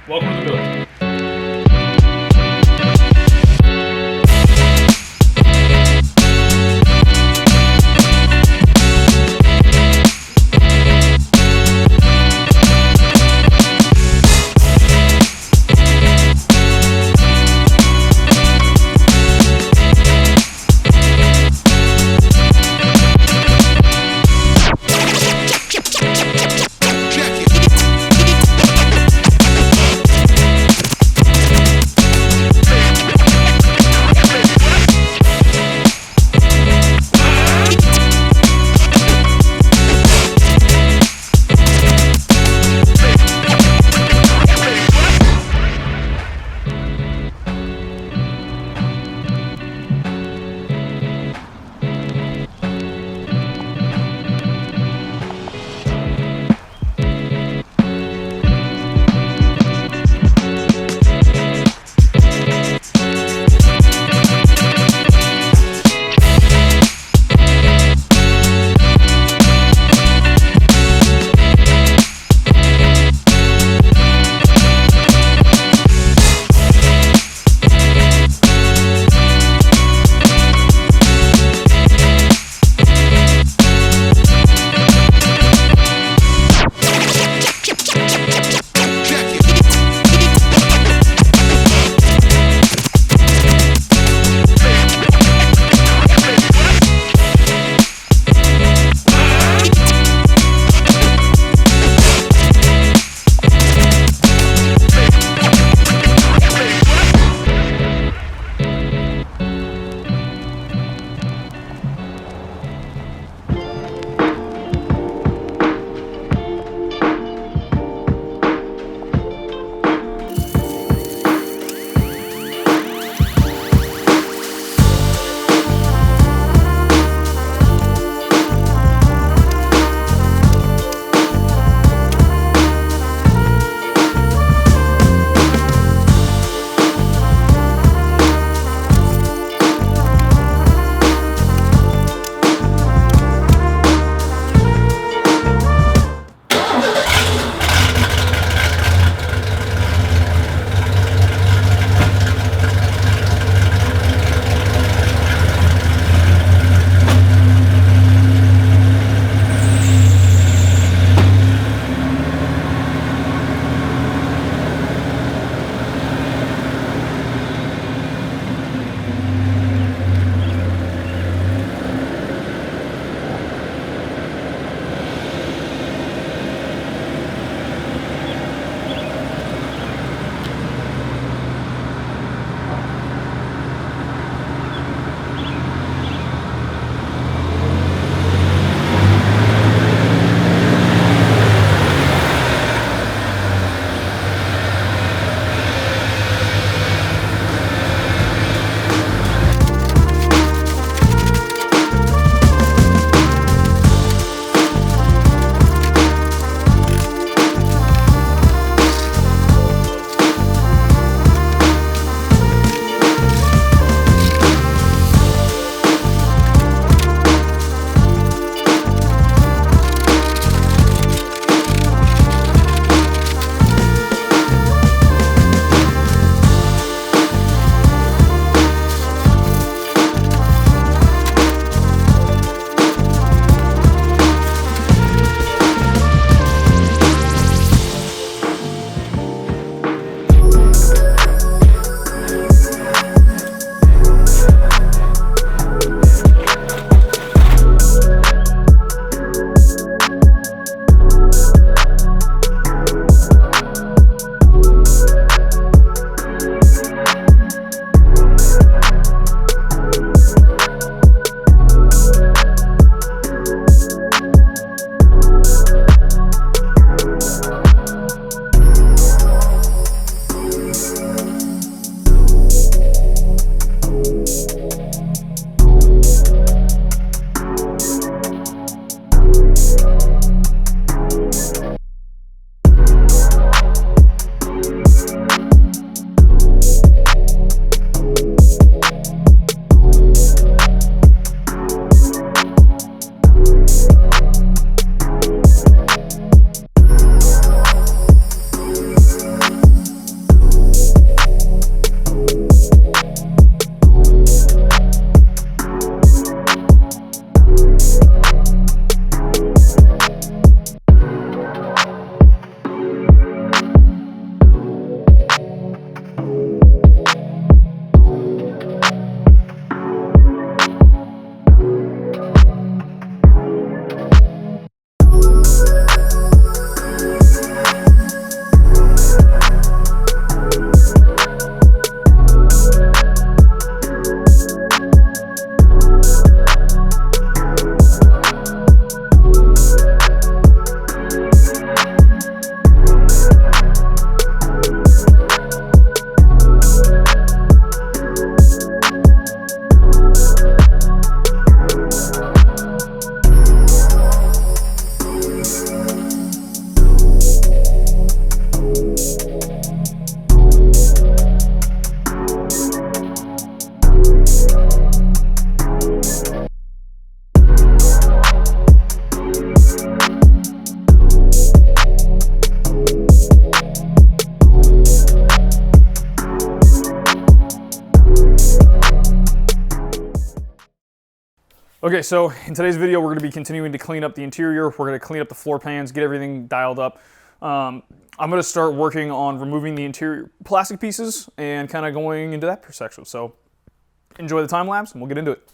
Welcome to the building. Okay, so in today's video, we're going to be continuing to clean up the interior. We're going to clean up the floor pans, get everything dialed up. I'm going to start working on removing the interior plastic pieces and kind of going into that section. So enjoy the time lapse and we'll get into it.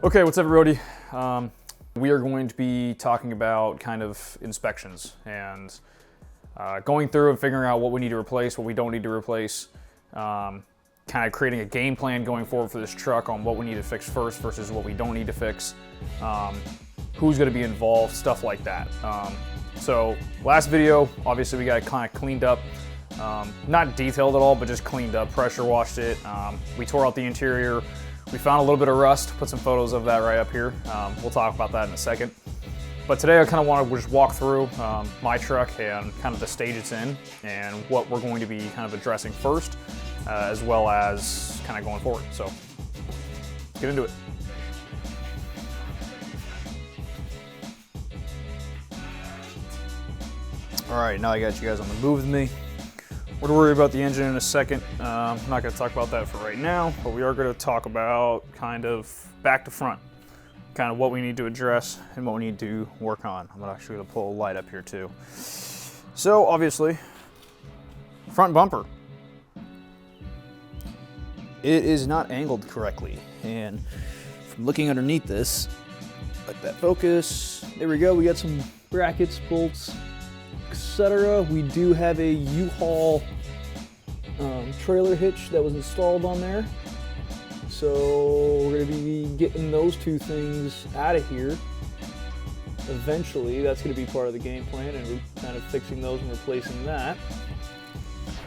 Okay, what's up, everybody? We are going to be talking about kind of inspections and going through and figuring out what we need to replace, what we don't need to replace, kind of creating a game plan going forward for this truck on what we need to fix first versus what we don't need to fix, who's going to be involved, stuff like that. So last video, obviously we got it kind of cleaned up, not detailed at all, but just cleaned up, pressure washed it. We tore out the interior. We found a little bit of rust, put some photos of that right up here. We'll talk about that in a second. But today I kind of want to just walk through my truck and kind of the stage it's in and what we're going to be kind of addressing first, as well as kind of going forward. So let's get into it. All right, now I got you guys on the move with me. We're gonna worry about the engine in a second. I'm not gonna talk about that for right now, but we are gonna talk about kind of back to front, kind of what we need to address and what we need to work on. I'm actually gonna pull a light up here too. So obviously, front bumper. It is not angled correctly. And from looking underneath this, let that focus. There we go, we got some brackets, bolts, etc. We do have a U-Haul trailer hitch that was installed on there. So we're gonna be getting those two things out of here. Eventually, that's gonna be part of the game plan, and we're kind of fixing those and replacing that.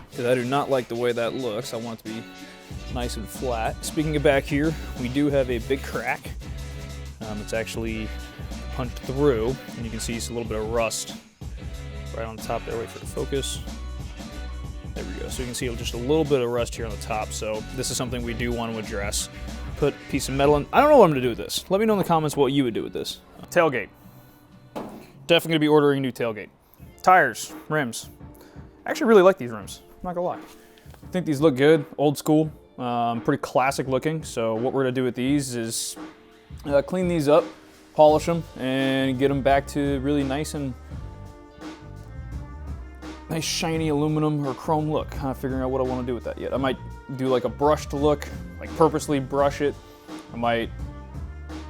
Because I do not like the way that looks. I want it to be nice and flat. Speaking of back here, we do have a big crack. It's actually punched through, and you can see it's a little bit of rust right on the top there. Wait for it to focus. There we go. So you can see just a little bit of rust here on the top. So this is something we do want to address. Put a piece of metal in. I don't know what I'm going to do with this. Let me know in the comments what you would do with this. Tailgate. Definitely going to be ordering a new tailgate. Tires, rims. I actually really like these rims. I'm not going to lie. I think these look good, old school, pretty classic looking. So what we're going to do with these is clean these up, polish them, and get them back to really nice and nice shiny aluminum or chrome look. Kind of figuring out what I want to do with that yet. I might do like a brushed look, like purposely brush it. I might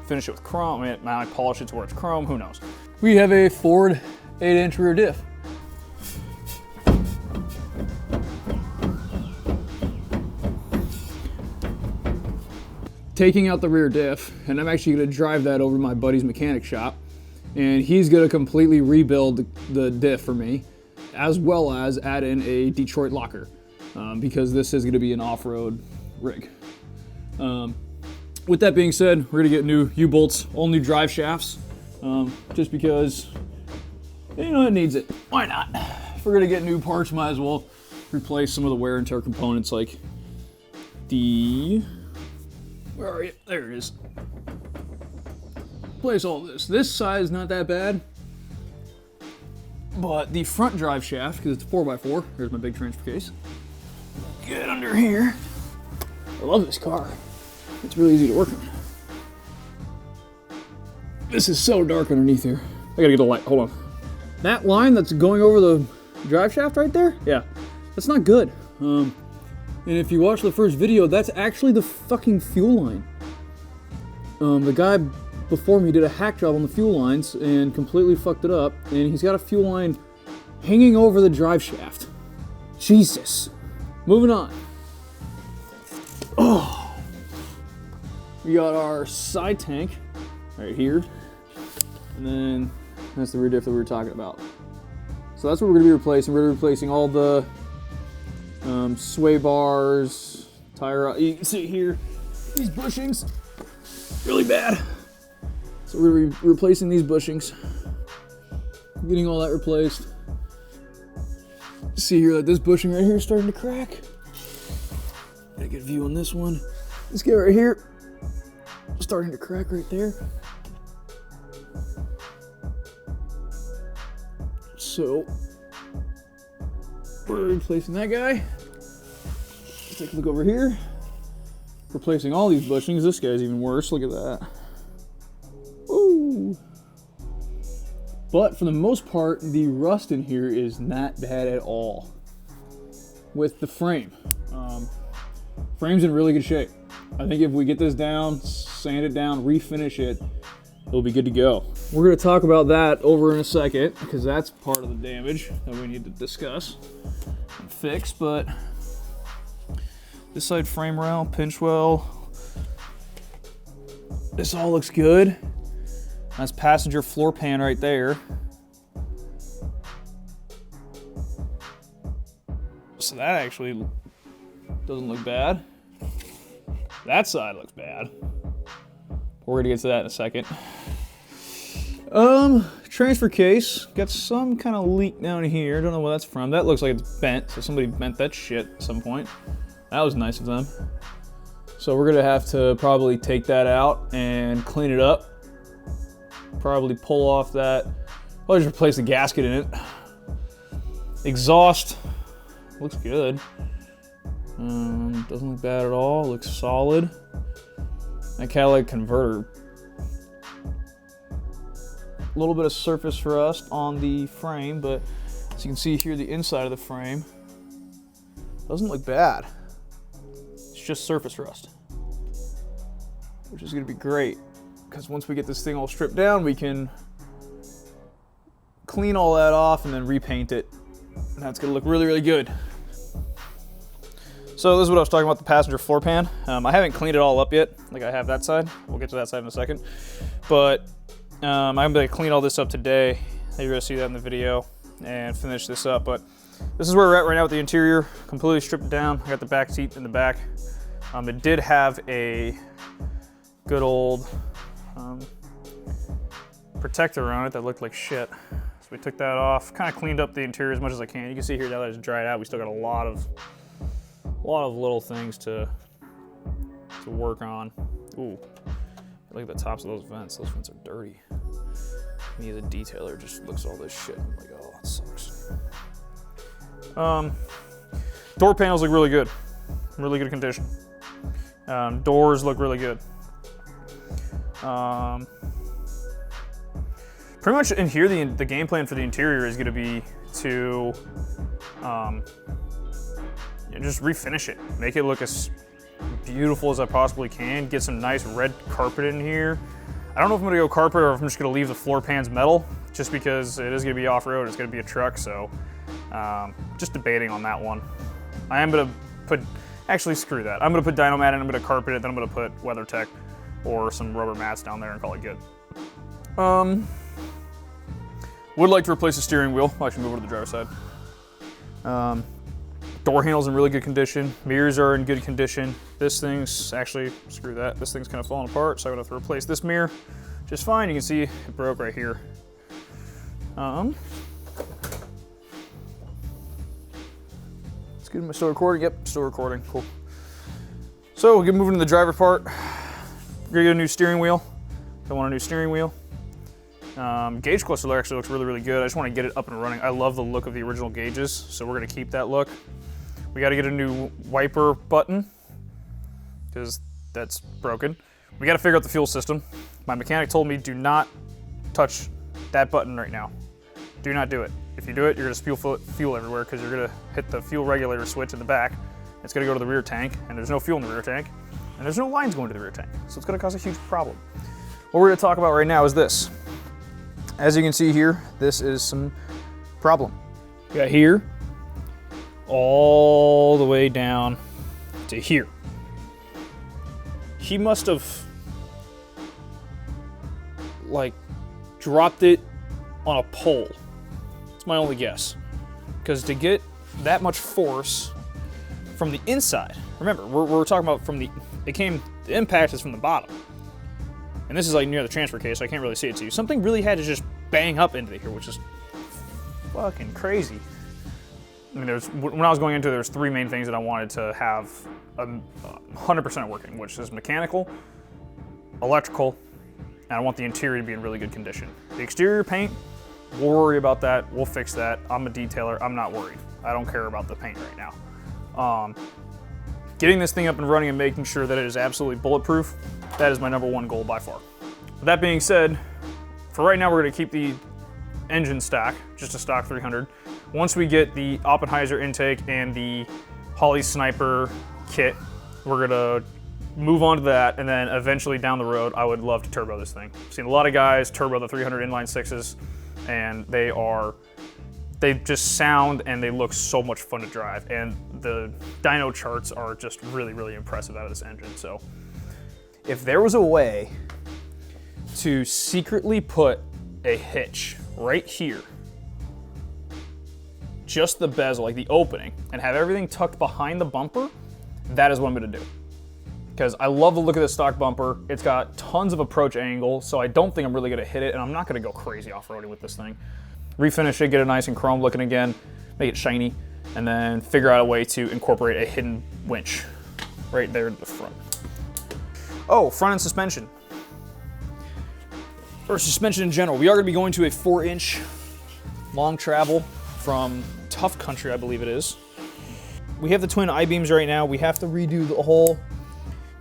finish it with chrome. I might polish it to where it's chrome, who knows. We have a Ford 8-inch rear diff. Taking out the rear diff, and I'm actually going to drive that over to my buddy's mechanic shop, and he's going to completely rebuild the diff for me, as well as add in a Detroit locker, because this is going to be an off-road rig. With that being said, we're going to get new U-bolts, all new drive shafts, just because, you know, it needs it. Why not? If we're going to get new parts, might as well replace some of the wear and tear components, like the... Where are you? There it is. Replace all this. This side is not that bad. But the front drive shaft, because it's a 4x4, here's my big transfer case. Get under here. I love this car. It's really easy to work on. This is so dark underneath here. I gotta get the light, hold on. That line that's going over the drive shaft right there, yeah, that's not good. And if you watch the first video, that's actually the fucking fuel line. The guy before me did a hack job on the fuel lines and completely fucked it up, and he's got a fuel line hanging over the drive shaft. Jesus. Moving on. Oh. We got our side tank right here, and then that's the rear diff that we were talking about. So that's what we're going to be replacing. We're replacing all the sway bars, tire. You can see here, these bushings, really bad. So we're replacing these bushings, getting all that replaced. See here that this bushing right here is starting to crack. Get a good view on this one. This guy right here, starting to crack right there. So we're replacing that guy. Let's take a look over here. Replacing all these bushings. This guy's even worse. Look at that. Ooh. But for the most part, the rust in here is not bad at all. With the frame. Frame's in really good shape. I think if we get this down, sand it down, refinish it, it'll be good to go. We're gonna talk about that over in a second because that's part of the damage that we need to discuss and fix, but this side frame rail, pinch well, this all looks good. That's passenger floor pan right there. So that actually doesn't look bad. That side looks bad. We're gonna get to that in a second. Transfer case, got some kind of leak down here. Don't know where that's from. That looks like it's bent, so somebody bent that shit at some point. That was nice of them. So we're gonna have to probably take that out and clean it up. Probably pull off that. I'll just replace the gasket in it. Exhaust looks good. Doesn't look bad at all. Looks solid. That catalytic converter. A little bit of surface rust on the frame, but as you can see here, the inside of the frame doesn't look bad. It's just surface rust, which is going to be great because once we get this thing all stripped down, we can clean all that off and then repaint it, and that's going to look really, really good. So this is what I was talking about, the passenger floor pan. I haven't cleaned it all up yet, like I have that side. We'll get to that side in a second. But I'm gonna clean all this up today. You're gonna see that in the video and finish this up. But this is where we're at right now with the interior. Completely stripped it down. I got the back seat in the back. It did have a good old protector on it that looked like shit. So we took that off, kind of cleaned up the interior as much as I can. You can see here now that it's dried out, we still got a lot of little things to work on. Ooh, look at the tops of those vents. Those vents are dirty. Me as a detailer just looks at all this shit. I'm like, oh, that sucks. Door panels look really good. Really good condition. Doors look really good. Pretty much in here, the game plan for the interior is going to be to just refinish it, make it look as beautiful as I possibly can, get some nice red carpet in here. I don't know if I'm gonna go carpet or if I'm just gonna leave the floor pans metal, just because it is gonna be off-road, it's gonna be a truck, so just debating on that one. I am gonna put, actually screw that. I'm gonna put Dynomat in, I'm gonna carpet it, then I'm gonna put WeatherTech or some rubber mats down there and call it good. Would like to replace the steering wheel. I'll actually move over to the driver's side. Door handle's in really good condition. Mirrors are in good condition. This thing's actually, screw that, this thing's kind of falling apart, so I'm gonna have to replace this mirror just fine. You can see it broke right here. It's good. Am I still recording? Yep, still recording. Cool. So we'll get moving to the driver part. We're gonna get a new steering wheel. I want a new steering wheel. Gauge cluster actually looks really, really good. I just want to get it up and running. I love the look of the original gauges, so we're gonna keep that look. We got to get a new wiper button because that's broken. We got to figure out the fuel system. My mechanic told me do not touch that button right now. Do not do it. If you do it, you're gonna spew fuel everywhere because you're gonna hit the fuel regulator switch in the back. It's gonna go to the rear tank, and there's no fuel in the rear tank, and there's no lines going to the rear tank, so it's gonna cause a huge problem. What we're gonna talk about right now is this. As you can see here, this is some problem. We got here, all the way down to here. He must have like dropped it on a pole. That's my only guess. Because to get that much force from the inside, remember, we're talking about from the impact is from the bottom. And this is like near the transfer case, so I can't really see it to you. Something really had to just bang up into here, which is fucking crazy. I mean, when I was going into it, there's three main things that I wanted to have 100% working, which is mechanical, electrical, and I want the interior to be in really good condition. The exterior paint, we'll worry about that. We'll fix that. I'm a detailer. I'm not worried. I don't care about the paint right now. Getting this thing up and running and making sure that it is absolutely bulletproof, that is my #1 goal by far. With that being said, for right now, we're going to keep the engine stock, just a stock 300. Once we get the Oppenheiser intake and the Holley Sniper kit, we're going to move on to that, and then eventually down the road, I would love to turbo this thing. I've seen a lot of guys turbo the 300 inline sixes, and they just sound and they look so much fun to drive. And the dyno charts are just really, really impressive out of this engine. So if there was a way to secretly put a hitch right here, just the bezel, like the opening, and have everything tucked behind the bumper, that is what I'm gonna do. Because I love the look of the stock bumper. It's got tons of approach angle, so I don't think I'm really gonna hit it, and I'm not gonna go crazy off-roading with this thing. Refinish it, get it nice and chrome looking again, make it shiny, and then figure out a way to incorporate a hidden winch right there at the front. Oh, front end suspension. Or suspension in general. We are gonna be going to a 4-inch long travel from Tough Country, I believe it is. We have the twin I-beams right now. We have to redo the whole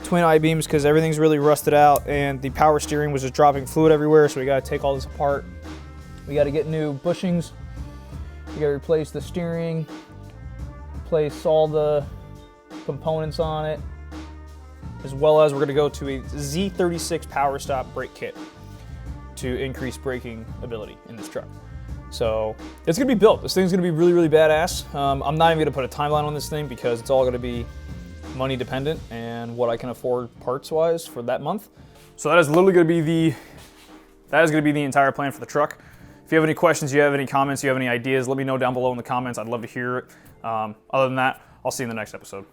twin I-beams because everything's really rusted out and the power steering was just dropping fluid everywhere, so we gotta take all this apart. We gotta get new bushings. We gotta replace the steering, replace all the components on it, as well as we're gonna go to a Z36 power stop brake kit to increase braking ability in this truck. So it's gonna be built. This thing's gonna be really, really badass. I'm not even gonna put a timeline on this thing because it's all gonna be money dependent and what I can afford parts wise for that month. So that is literally gonna be the entire plan for the truck. If you have any questions, you have any comments, you have any ideas, let me know down below in the comments. I'd love to hear it. Other than that, I'll see you in the next episode.